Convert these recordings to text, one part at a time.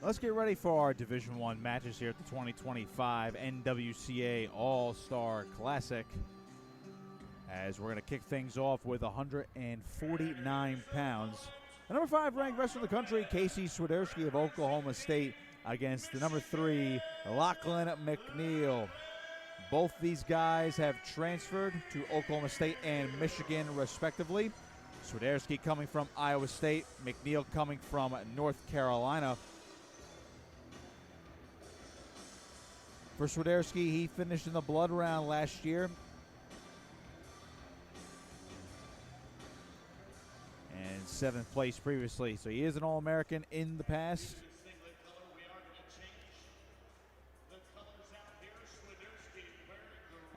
Let's get ready for our Division I matches here at the 2025 NWCA All-Star Classic, as we're going to kick things off with 149 pounds. The number 5 ranked wrestler in the country, Swiderski of Oklahoma State, against the number 3, Lachlan McNeil. Both these guys have transferred to Oklahoma State and Michigan, respectively. Swiderski coming from Iowa State, McNeil coming from North Carolina. For Swiderski, he finished in the blood round last year. And 7th place previously. So he is an All-American in the past.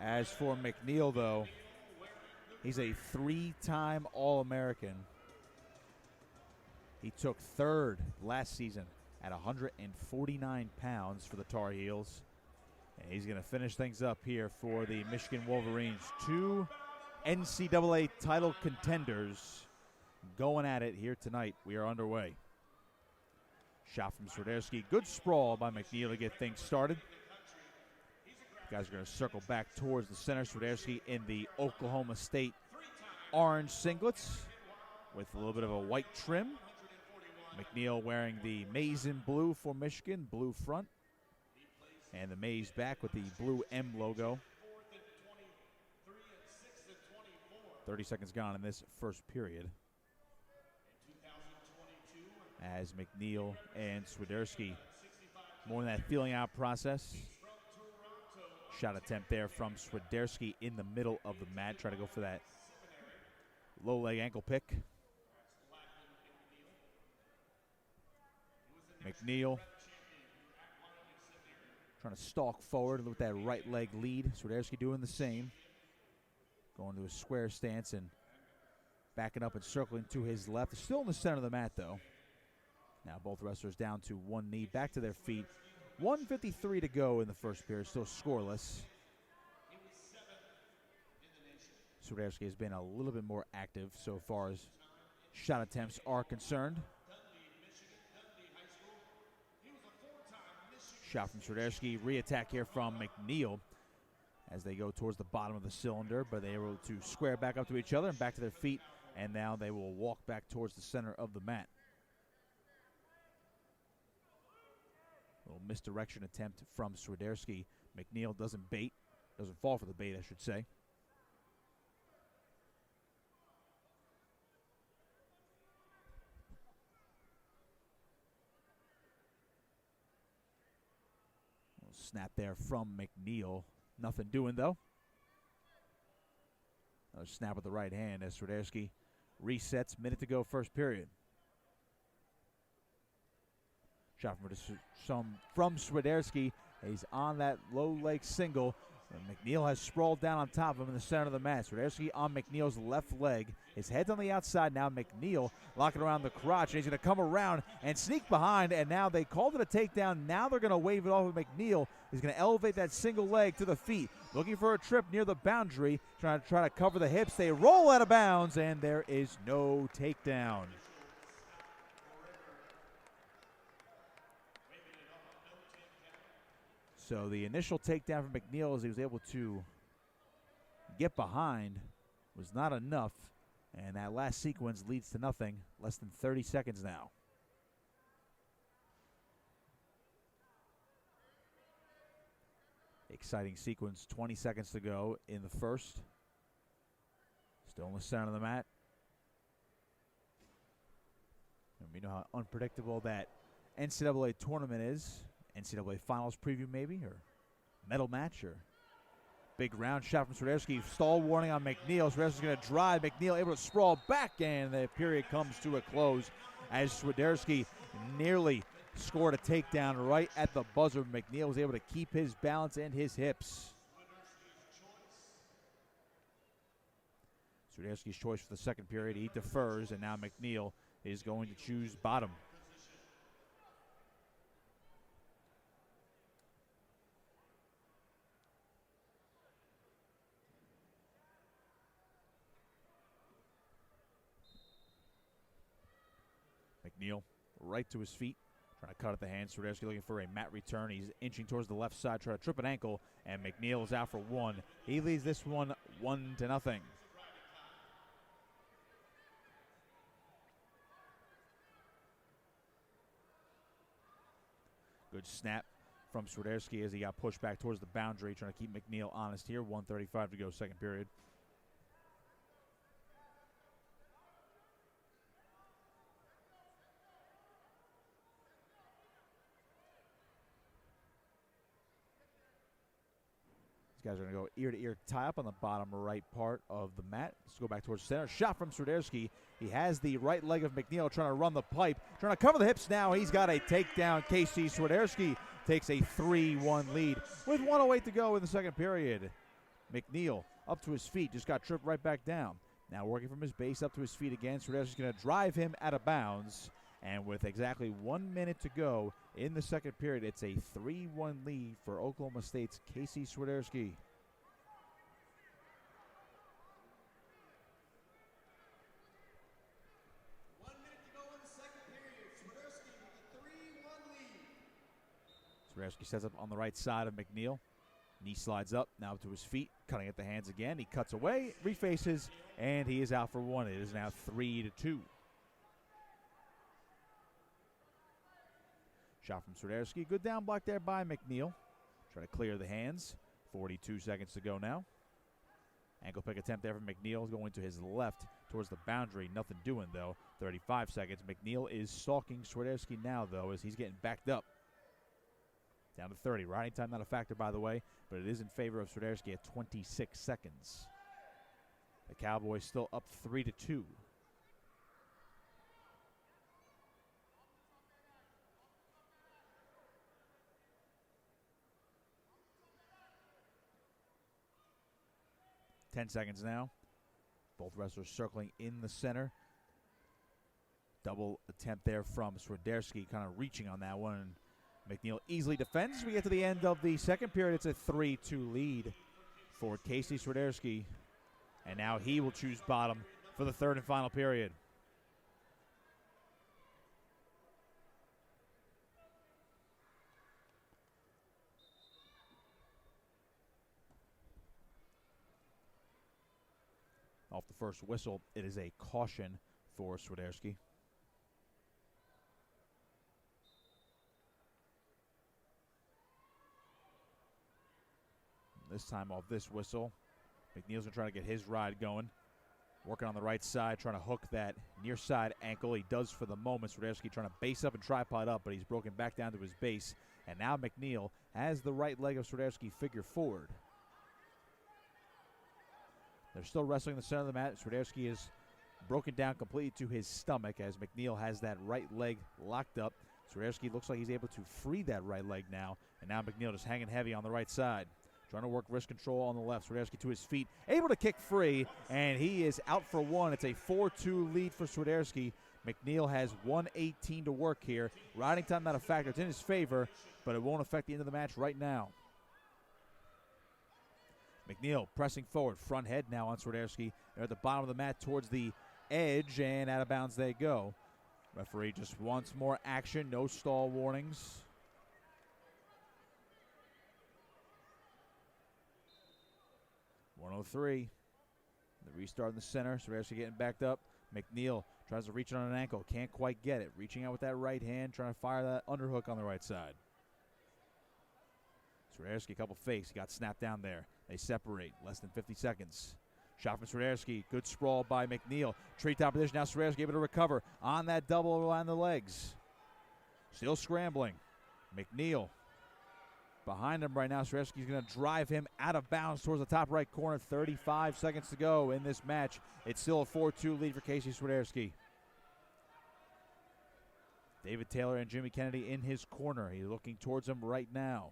As for McNeil, though, he's a 3-time All-American. He took 3rd last season at 149 pounds for the Tar Heels. And he's going to finish things up here for the Michigan Wolverines. 2 NCAA title contenders going at it here tonight. We are underway. Shot from Swiderski. Good sprawl by McNeil to get things started. Guys are going to circle back towards the center. Swiderski in the Oklahoma State orange singlets with a little bit of a white trim. McNeil wearing the maize in blue for Michigan, blue front. And the maize back with the blue M logo. 30 seconds gone in this first period, as McNeil and Swiderski more in that feeling out process. Shot attempt there from Swiderski in the middle of the mat. Try to go for that low leg ankle pick. McNeil trying to stalk forward with that right leg lead. Swiderski doing the same. Going to a square stance and backing up and circling to his left. Still in the center of the mat, though. Now both wrestlers down to one knee, back to their feet. 1:53 to go in the first period, still scoreless. Swiderski has been a little bit more active so far as shot attempts are concerned. Shot from Swiderski, re-attack here from McNeil as they go towards the bottom of the cylinder, but they are able to square back up to each other and back to their feet, and now they will walk back towards the center of the mat. A little misdirection attempt from Swiderski. McNeil doesn't fall for the bait, I should say. Snap there from McNeil. Nothing doing, though. Another snap with the right hand as Swiderski resets. Minute to go, first period. Shot from Swiderski. He's on that low leg single. And McNeil has sprawled down on top of him in the center of the mat. Swiderski on McNeil's left leg. His head's on the outside now. McNeil locking around the crotch. And he's going to come around and sneak behind. And now they called it a takedown. Now they're going to wave it off of McNeil. He's going to elevate that single leg to the feet. Looking for a trip near the boundary. Trying to cover the hips. They roll out of bounds. And there is no takedown. So the initial takedown from McNeil, as he was able to get behind, was not enough. And that last sequence leads to nothing. Less than 30 seconds now. Exciting sequence. 20 seconds to go in the first. Still in the center of the mat. And we know how unpredictable that NCAA tournament is. NCAA Finals preview maybe, or medal match, or big round shot from Swiderski. Stall warning on McNeil. Swiderski's going to drive. McNeil able to sprawl back, and the period comes to a close as Swiderski nearly scored a takedown right at the buzzer. McNeil was able to keep his balance and his hips. Swiderski's choice for the second period. He defers, and now McNeil is going to choose bottom. McNeil right to his feet, Trying to cut at the hand. Swiderski looking for a mat return. He's inching towards the left side, trying to trip an ankle, and McNeil is out for one. He leads this one 1-0. Good snap from Swiderski as he got pushed back towards the boundary, trying to keep McNeil honest here. 1:35 to go, second period. These guys are going to go ear-to-ear tie-up on the bottom right part of the mat. Let's go back towards center. Shot from Swiderski. He has the right leg of McNeil trying to run the pipe, trying to cover the hips now. He's got a takedown. Casey Swiderski takes a 3-1 lead with 1:08 to go in the second period. McNeil up to his feet, just got tripped right back down. Now working from his base up to his feet again. Swiderski's going to drive him out of bounds. And with exactly 1 minute to go in the second period, it's a 3-1 lead for Oklahoma State's Casey Swiderski. Swiderski sets up on the right side of McNeil. Knee slides up, now to his feet, cutting at the hands again. He cuts away, refaces, and he is out for one. It is now 3-2. Shot from Swiderski. Good down block there by McNeil. Try to clear the hands. 42 seconds to go now. Ankle pick attempt there from McNeil, going to his left towards the boundary. Nothing doing, though. 35 seconds. McNeil is stalking Swiderski now, though, as he's getting backed up. Down to 30. Riding time not a factor, by the way, but it is in favor of Swiderski at 26 seconds. The Cowboys still up 3-2. Ten seconds now. Both wrestlers circling in the center. Double attempt there from Swiderski, kind of reaching on that one. McNeil easily defends. We get to the end of the second period. It's a 3-2 lead for Casey Swiderski. And now he will choose bottom for the third and final period. Off the first whistle, it is a caution for Swiderski. This time off this whistle, McNeil's going to try to get his ride going. Working on the right side, trying to hook that near side ankle. He does for the moment. Swiderski trying to base up and tripod up, but he's broken back down to his base. And now McNeil has the right leg of Swiderski figure forward. They're still wrestling the center of the mat. Swiderski is broken down completely to his stomach as McNeil has that right leg locked up. Swiderski looks like he's able to free that right leg now. And now McNeil just hanging heavy on the right side. Trying to work wrist control on the left. Swiderski to his feet. Able to kick free, and he is out for one. It's a 4-2 lead for Swiderski. McNeil has 1:18 to work here. Riding time not a factor. It's in his favor, but it won't affect the end of the match right now. McNeil pressing forward. Front head now on Swiderski. They're at the bottom of the mat towards the edge, and out of bounds they go. Referee just wants more action. No stall warnings. .103. The restart in the center. Swiderski getting backed up. McNeil tries to reach it on an ankle. Can't quite get it. Reaching out with that right hand. Trying to fire that underhook on the right side. Swiderski, a couple fakes. He got snapped down there. They separate. Less than 50 seconds. Shot from Swiderski. Good sprawl by McNeil. Treetop position. Now Swiderski able to recover on that double on the legs. Still scrambling. McNeil behind him right now. Swiderski's going to drive him out of bounds towards the top right corner. 35 seconds to go in this match. It's still a 4-2 lead for Casey Swiderski. David Taylor and Jimmy Kennedy in his corner. He's looking towards him right now.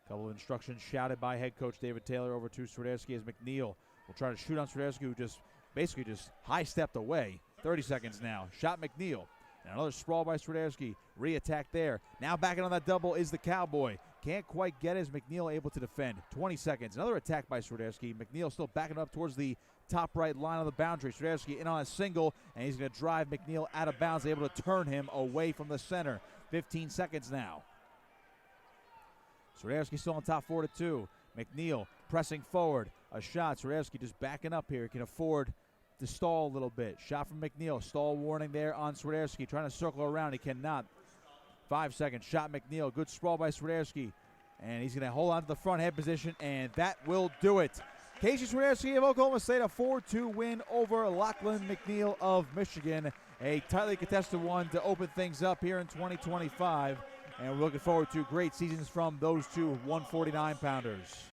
Couple of instructions shouted by head coach David Taylor over to Swiderski as McNeil will try to shoot on Swiderski, who just basically just high-stepped away. 30 seconds now. Shot McNeil. And another sprawl by Swiderski. Re-attack there. Now backing on that double is the Cowboy. Can't quite get as McNeil able to defend. 20 seconds. Another attack by Swiderski. McNeil still backing up towards the top right line of the boundary. Swiderski in on a single, and he's going to drive McNeil out of bounds, able to turn him away from the center. 15 seconds now. Swiderski still on top 4-2. McNeil pressing forward. A shot. Swiderski just backing up here. He can afford to stall a little bit. Shot from McNeil. Stall warning there on Swiderski. Trying to circle around. He cannot. 5 seconds. Shot McNeil. Good sprawl by Swiderski. And he's going to hold on to the front head position, and that will do it. Casey Swiderski of Oklahoma State, a 4-2 win over Lachlan McNeil of Michigan. A tightly contested one to open things up here in 2025. And we're looking forward to great seasons from those two 149-pounders.